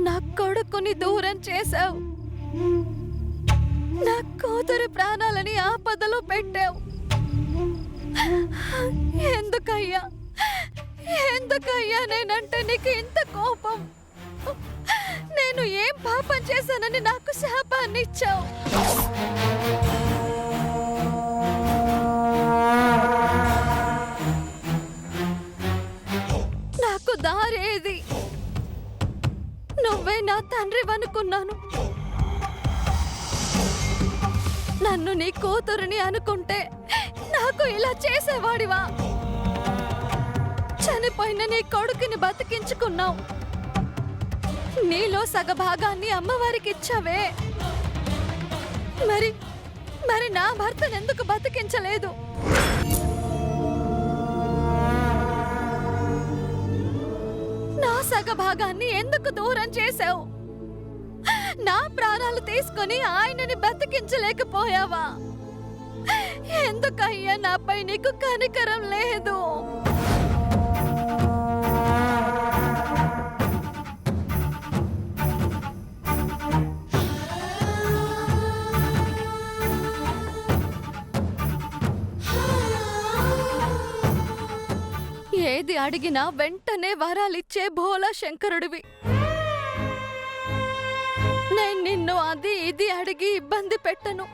నా కొడుకుని దూరం చేశావు. నా కూతురి ప్రాణాలని ఆపదలో పెట్టావు. ఎందుకయ్యా ఎందుకయ్యా నేనంటే నీకు ఇంత కోపం? నేను ఏం పాపం చేశానని నాకు శాపాన్ని ఇచ్చావు? నాకు దారేది? నువ్వే నా తండ్రివనుకున్నాను. నన్ను నీ కూతురుని అనుకుంటే నాకు ఇలా చేసేవాడివా? చనిపోయిన నీ కొడుకుని బతికించుకున్నావు. నీలో సగభాగాన్ని అమ్మవారికి ఇచ్చావే. మరి మరి నా భర్తను ఎందుకు బతికించలేదు? నా సగభాగాన్ని ఎందుకు దూరం చేశావు? నా ప్రాణాలు తీసుకొని ఆయనని బతికించలేకపోయావా? ఎందుకయ్యా నాపై నీకు కనికరం లేదు? ఏది అడిగినా వెంటనే వరాలిచ్చే భోలా శంకరుడివి. నేను నిన్ను అది ఇది అడిగి ఇబ్బంది పెట్టను.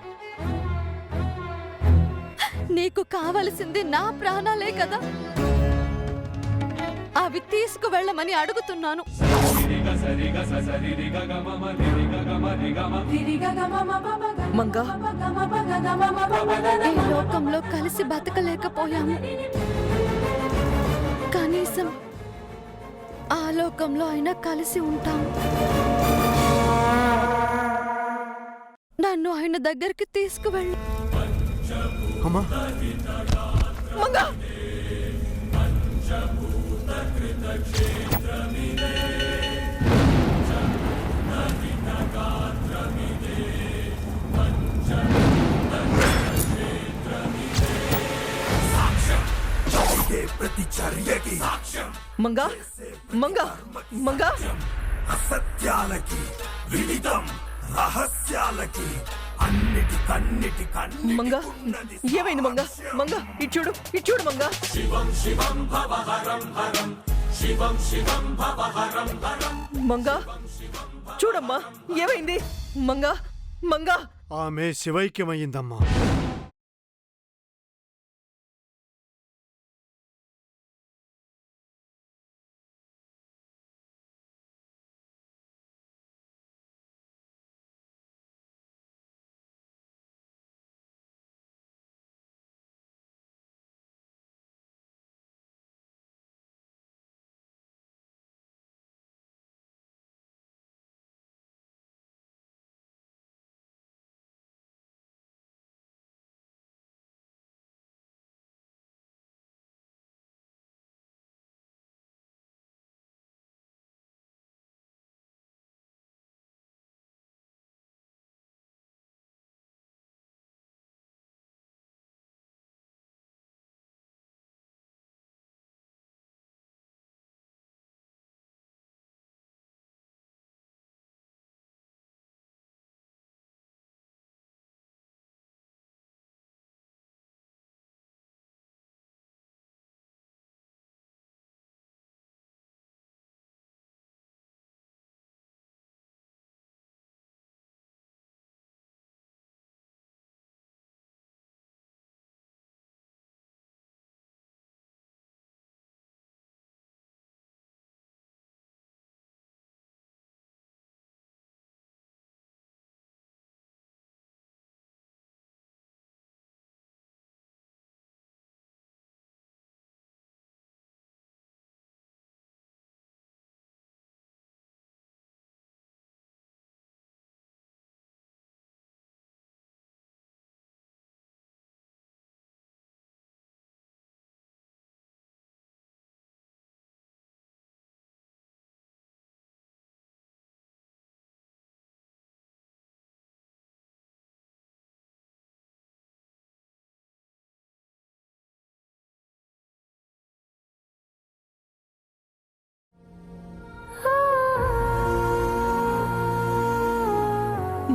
నీకు కావలసింది నా ప్రాణాలే కదా, అవి తీసుకువెళ్ళమని అడుగుతున్నాను. మంగా, ఈ లోకంలో కలిసి బతకలేకపోయాము. కనీసం ఆ లోకంలో అయినా కలిసి ఉంటాం. నన్ను ఆయన దగ్గరికి తీసుకువెళ్ళు. అమ్మా, మంగా! మంగా, మంగా, మంగా! అసత్యాలకి విదితం రహస్యాలకి అన్నిటి మంగా, ఏమైంది మంగా? మంగా, ఇటు చూడు, ఇటు చూడు మంగా. శివం శివం భవహరం హరం, శివం శివం భవహరం హరం. మంగా, చూడమ్మా, ఏమైంది? మంగా, మంగా! ఆమె శివైక్యమయ్యిందమ్మా.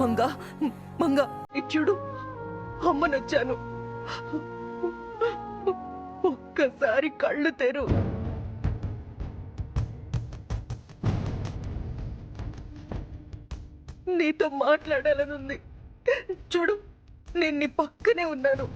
మంగా మంగా ఇచ్చుడు అమ్మనొచ్చాను. ఒక్కసారి కళ్ళు తెరు. నీతో మాట్లాడాలనుంది. చూడు, నేను నీ పక్కనే ఉన్నాను.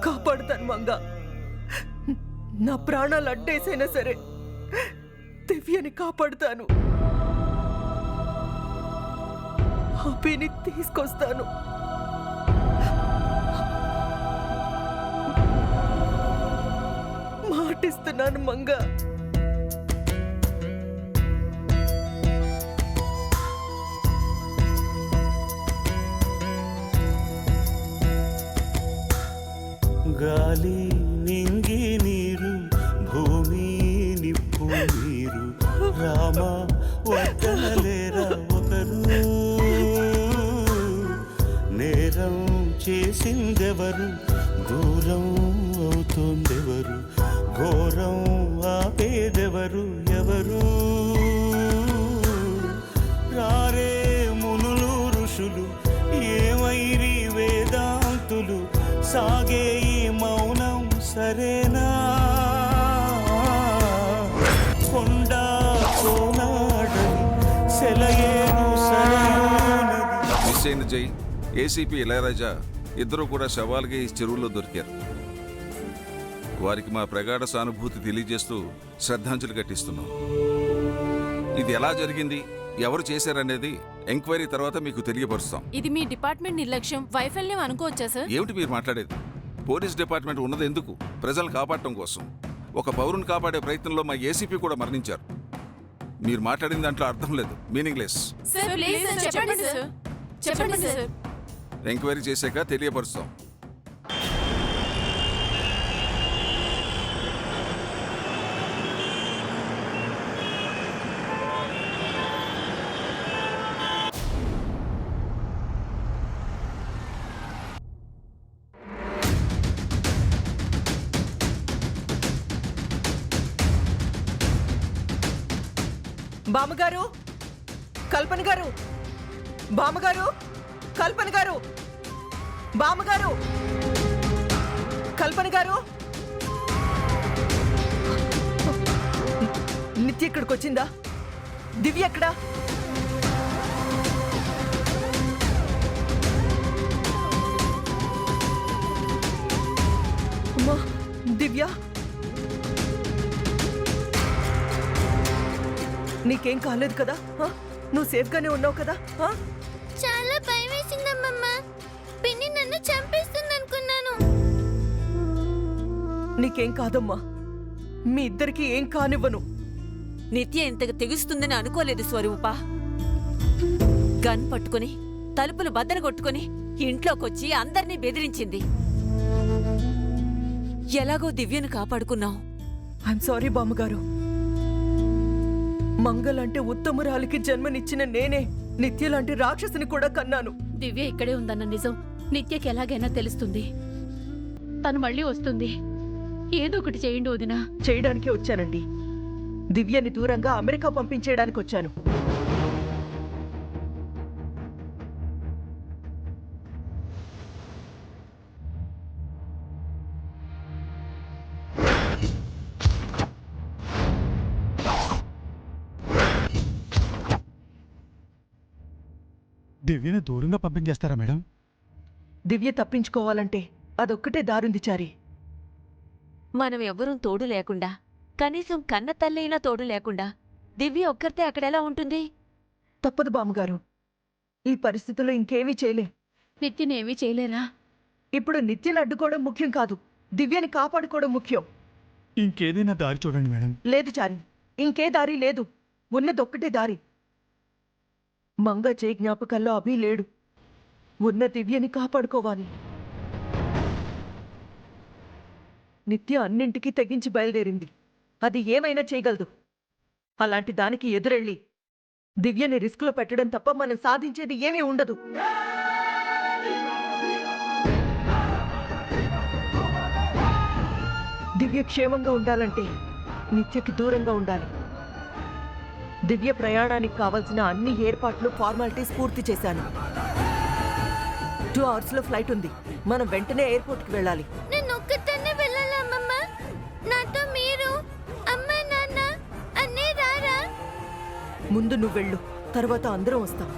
కాపాడుతాను మంగా. నా ప్రాణాలు అడ్డేసైనా సరే దివ్యని కాపాడుతాను. అభిని తీసుకొస్తాను. మాటిస్తున్నాను మంగా. గాలి నింగి నీరు భూమి నిప్పు నీరు రామ వద్దనలేరా ఒకరు. నేరం చేసిందెవరు, దూరం అవుతోందెవరు, ఘోరం ఆపేదెవరు ఎవరు. రారే మునులు ఋషులు, ఏమైరి వేదాంతులు, సాగే ఈ మౌనం సరేనా. కొండ కోనాడని సెలయేరు సరయూనది. మిస్ అయిన జై, ఏసీపీ ఇళయరాజా ఇద్దరు కూడా శవాలుగా ఈ చెరువులో దొరికారు. వారికి మా ప్రగాఢ సానుభూతి తెలియజేస్తూ శ్రద్ధాంజలి ఘటిస్తున్నాం. ఇది ఎలా జరిగింది, ఎవరు చేశారనేది ఎంక్వైరీ తర్వాత మీకు తెలియపరుస్తాం. ఇది మీ డిపార్ట్మెంట్ నిర్లక్ష్యం, వైఫల్యం అనుకోవచ్చా సార్? ఏమిటి మీరు మాట్లాడేది? పోలీస్ డిపార్ట్మెంట్ ఉన్నది ఎందుకు? ప్రజలను కాపాడటం కోసం. ఒక పౌరుని కాపాడే ప్రయత్నంలో మా ఏసీపీ కూడా మరణించారు. మీరు మాట్లాడిన దాంట్లో అర్థం లేదు, మీనింగ్లెస్. సార్ ప్లీజ్ సార్, చెప్పండి సార్, చెప్పండి సార్. ఎంక్వైరీ చేశాక తెలియపరుస్తాం. బామ్మగారు, కల్పన గారు, బామ్మగారు, కల్పన గారు, బామ్మగారు, కల్పన గారు. నిత్య ఇక్కడికి వచ్చిందా? దివ్య ఎక్కడా? అమ్మా దివ్య, నీకేం కాలేదు కదా? నువ్వు సేఫ్ గానే ఉన్నావు కదా? చాలా భయం వేసిందమ్మమ్మ. పిన్ని నన్ను చంపేస్తుంది అనుకున్నాను. నీకేం కాదమ్మా, మీ ఇద్దరికి ఏం కానివ్వను. నిత్య ఇంతగా తెగుస్తుందని అనుకోలేదు స్వరూప. గన్ పట్టుకుని తలుపులు బద్దలు ఇంట్లోకొచ్చి అందర్నీ బెదిరించింది. ఎలాగో దివ్యను కాపాడుకున్నావు. ఐఎమ్ సారీ బామ్మగారు. మంగళంటే ఉత్తమురాలికి జన్మనిచ్చిన నేనే నిత్యలాంటి రాక్షసుని కూడా కన్నాను. దివ్య ఇక్కడే ఉందన్న నిజం నిత్యకి ఎలాగైనా తెలుస్తుంది. తను మళ్ళీ వస్తుంది. ఏదో ఒకటి చేయండి వదినా. చేయడానికి వచ్చానండి. దివ్యని దూరంగా అమెరికా పంపించేయడానికి వచ్చాను. దివ్యని దూరంగా పంపించేస్తారా మేడం? దివ్య తప్పించుకోవాలంటే అదొక్కటే దారుంది చారి. మనం ఎవ్వరూ తోడు లేకుండా, కనీసం కన్న తల్లైనా తోడు లేకుండా దివ్య ఒక్కరితే అక్కడెలా ఉంటుంది? తప్పదు బామ్మగారు. ఈ పరిస్థితుల్లో ఇంకేమీ చేయలే. నిత్యనేమీ చేయలేరా? ఇప్పుడు నిత్యను అడ్డుకోవడం ముఖ్యం కాదు, దివ్యని కాపాడుకోవడం ముఖ్యం. ఇంకేదైనా దారి చూడండి మేడం. లేదు చారి, ఇంకే దారి లేదు. ఉన్నదొక్కటే దారి. మంగ చేయి జ్ఞాపకాల్లో అభి లేడు. ఉన్న దివ్యని కాపాడుకోవాలి. నిత్య అన్నింటికీ తెగించి బయలుదేరింది. అది ఏమైనా చేయగలదు. అలాంటి దానికి ఎదురెళ్ళి దివ్యని రిస్క్లో పెట్టడం తప్ప మనం సాధించేది ఏమీ ఉండదు. దివ్య క్షేమంగా ఉండాలంటే నిత్యకి దూరంగా ఉండాలి. దివ్య ప్రయాణానికి కావాల్సిన అన్ని ఏర్పాట్లు, ఫార్మాలిటీస్ పూర్తి చేశాను. 2 అవర్స్లో ఫ్లైట్ ఉంది. మనం వెంటనే ఎయిర్పోర్ట్కి వెళ్ళాలి. నేను ఒక్కదాన్నే వెళ్ళాలా అమ్మమ్మ? నాతో మీరు, అమ్మ, నాన్న, అన్నయ్య రారా? ముందు నువ్వు వెళ్ళు, తర్వాత అందరం వస్తాం.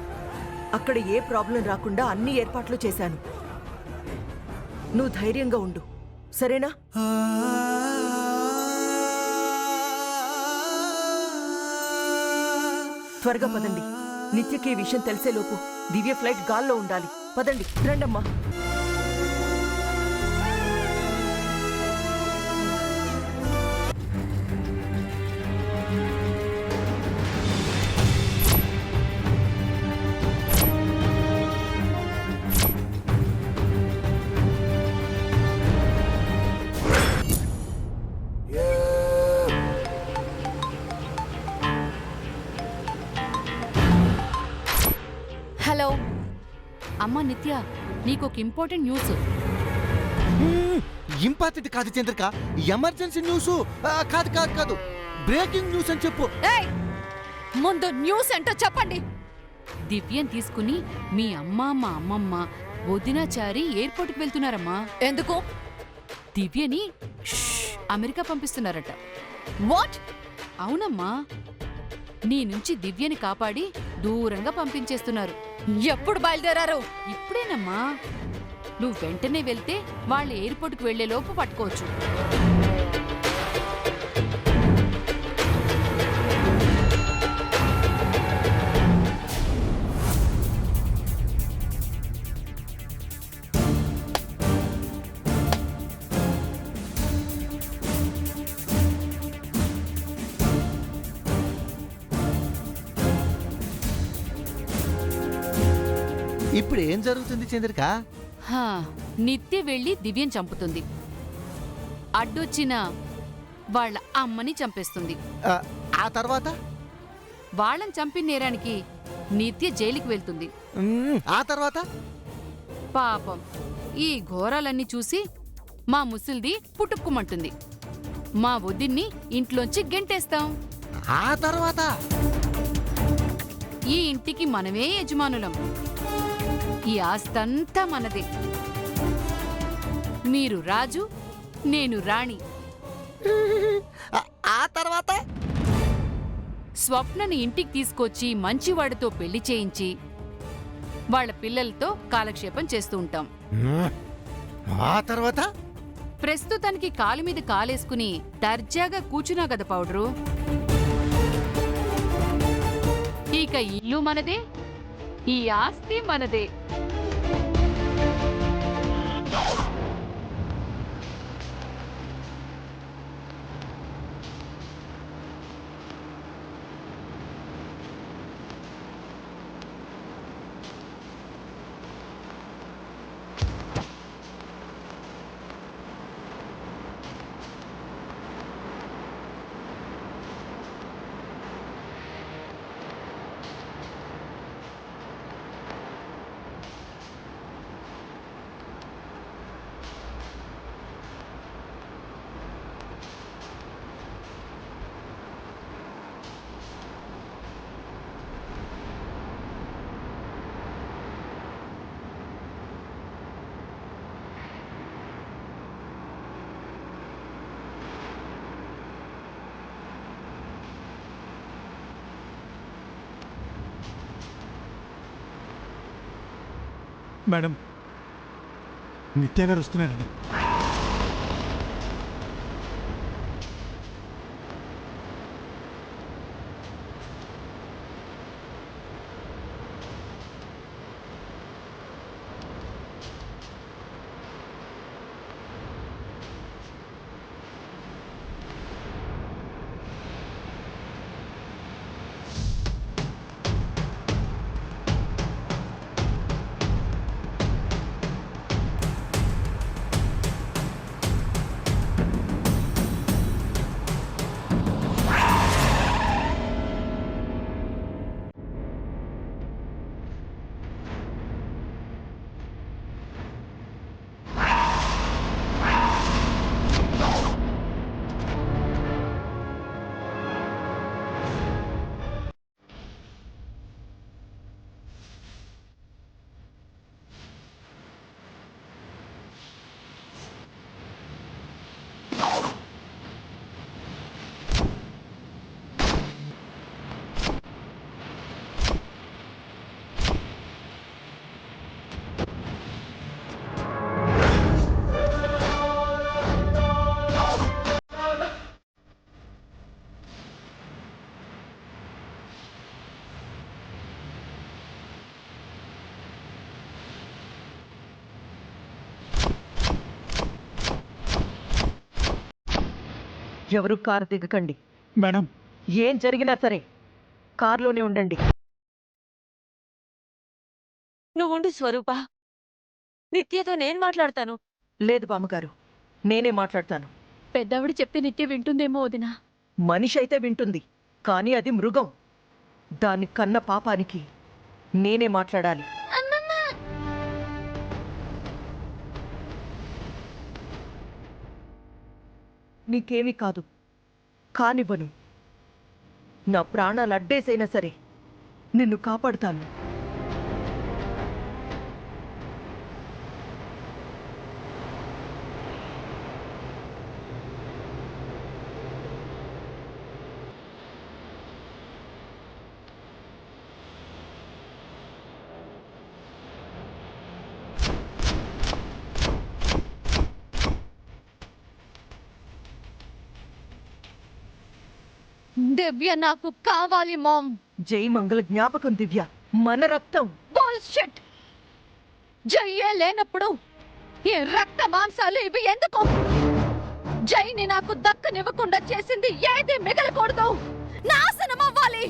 అక్కడ ఏ ప్రాబ్లం రాకుండా అన్ని ఏర్పాట్లు చేశాను. నువ్వు ధైర్యంగా ఉండు, సరేనా? త్వరగా పదండి. నిత్యకి ఈ విషయం తెలిసేలోపు దివ్య ఫ్లైట్ గాల్లో ఉండాలి. పదండి, రండమ్మా. హలో అమ్మ నిత్య, నీకు ఒక ఇంపార్టెంట్ న్యూస్. ఇంపార్టెంట్ కాదు చంద్రిక, ఎమర్జెన్సీ న్యూస్. కాదు కాదు కాదు, బ్రేకింగ్ న్యూస్ అని చెప్పు. ఏయ్, ముందు న్యూస్ ఏంటో చెప్పండి. దివ్యని తీసుకుని మీ అమ్మ, మా అమ్మమ్మ, వదినాచారి ఎయిర్పోర్ట్కి వెళ్తున్నారమ్మా. ఎందుకు? దివ్యని అమెరికా పంపిస్తున్నారట. వాట్? అవునమ్మా, నీ నుంచి దివ్యని కాపాడి దూరంగా పంపించేస్తున్నారు. ఎప్పుడు బయలుదేరారు? ఇప్పుడేనమ్మా. నువ్వు వెంటనే వెళ్తే వాళ్ళు ఎయిర్పోర్ట్కి వెళ్లేలోపు పట్టుకోవచ్చు. ఇప్పుడు ఏం జరుగుతుంది చంద్రిక? హా, నిత్య వెళ్ళి దివ్యని చంపుతుంది. అడ్డొచ్చిన వాళ్ళ అమ్మని చంపేస్తుంది. ఆ తర్వాత? వాళ్ళని చంపిన నేరానికి నిత్య జైలుకి వెళ్తుంది. ఆ తర్వాత? పాపం ఈ ఘోరాలన్నీ చూసి మా ముసల్ది పుట్టుక్కుమంటుంది. మా వదిన్ని ఇంట్లోంచి గెంటేస్తాం. ఆ తర్వాత? ఈ ఇంటికి మనమే యజమానులం. ఈ ఆస్తంతా మనదే. మీరు రాజు, నేను రాణి. ఆ తర్వాత? స్వప్నని ఇంటికి తీసుకొచ్చి మంచివాడితో పెళ్లి చేయించి వాళ్ళ పిల్లలతో కాలక్షేపం చేస్తూ ఉంటాం. ఆ తర్వాత? ప్రస్తుతానికి కాలు మీద కాలేసుకుని దర్జాగా కూర్చున్నా కదా పౌడరు. ఇక ఇల్లు మనదే, ఈ ఆస్తి మనదే. మేడం నిత్య గారు వస్తున్నారండి. ఎవరు కారు దిగకండి. మేడం ఏం జరిగినా సరే కారులోనే ఉండండి. నువ్వుండు స్వరూప, నిత్యతో నేను మాట్లాడతాను. లేదు బామ్మగారు, నేనే మాట్లాడతాను. పెద్దవిడ చెప్తే నిత్య వింటుందేమో వదినా. మనిషి అయితే వింటుంది, కానీ అది మృగం. దాని కన్న పాపానికి నేనే మాట్లాడాలి. నీకేమీ కాదు, కానివ్వను. నా ప్రాణాలు అడ్డేసైనా సరే నిన్ను కాపాడుతాను. దివ్య నాకు కావాలి మామ్. జై మంగళ జ్ఞాపకం దివ్య, మన రక్తం. బుల్షిట్. జయ్యే లేనప్పుడు ఈ రక్త మాంసాలు ఇవి ఎందుకు? జైని నాకు దక్కనివ్వకుండా చేసింది ఏది మిగలకూడదు, నాశనం అవ్వాలి.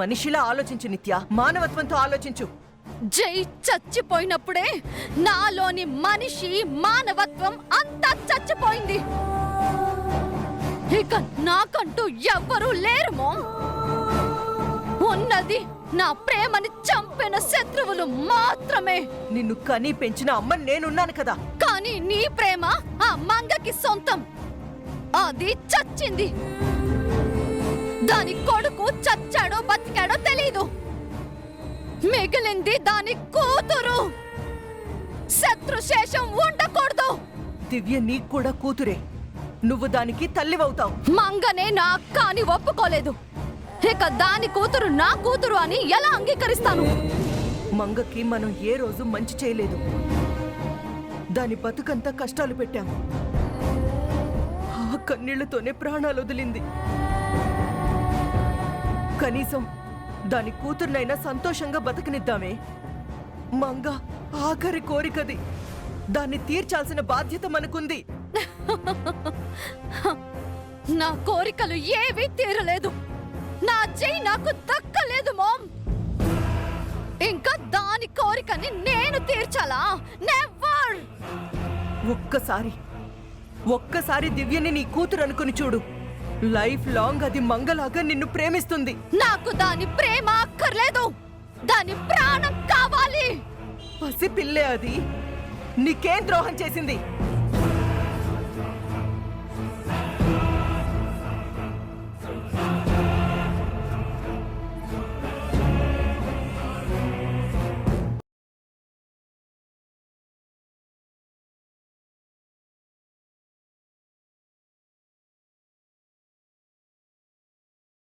మనిషిలా ఆలోచించు నిత్య, మానవత్వంతో ఆలోచించు. జై చచ్చిపోయినప్పుడే నాలోని మనిషి మానవత్వం అంతా చచ్చిపోయింది. ఇక నాకంటూ ఎవ్వరూ లేరు మామ్. ఉన్నది నా ప్రేమని చంపిన శత్రువులు మాత్రమే. నిన్ను కని పెంచిన అమ్మ నేనున్నాను కదా. కానీ నీ ప్రేమ ఆ మంగకి సొంతం. అది చచ్చింది. దాని కొడుకు చచ్చాడో బతికాడో తెలీదు. మిగిలింది దాని కూతురు. శత్రుశేషం ఉండకూడదు. దివ్య నీకు కూడా కూతురే, నువ్వు దానికి తల్లివవుతావు. మంగనే నా అక్క అని ఒప్పుకోలేదు, ఇక దాని కూతురు నా కూతురు అని ఎలా అంగీకరిస్తాను? మంగకి మనం ఏ రోజు మంచి చేయలేదు. దాని బతుకంతా కష్టాలు పెట్టాము. ఆ కన్నీళ్లతోనే ప్రాణాలు వదిలింది. కనీసం దాని కూతుర్నైనా సంతోషంగా బతకనిద్దామే. మంగ ఆఖరి కోరికది, దాన్ని తీర్చాల్సిన బాధ్యత మనకుంది. నా కోరికలు ఏవీ తీరలేదు. నా జై నాకు దక్కలేదు మామ్. ఇంకా దాని కోరికని నేను తీర్చాలా? నెవర్. ఒక్కసారి దివ్యని నీ కూతురు అనుకుని చూడు. లైఫ్ లాంగ్ అది మంగలాగా నిన్ను ప్రేమిస్తుంది. నాకు దాని ప్రేమ అక్కర్లేదు, దాని ప్రాణం కావాలి. పసి పిల్లే అది. నీకేం ద్రోహం చేసింది?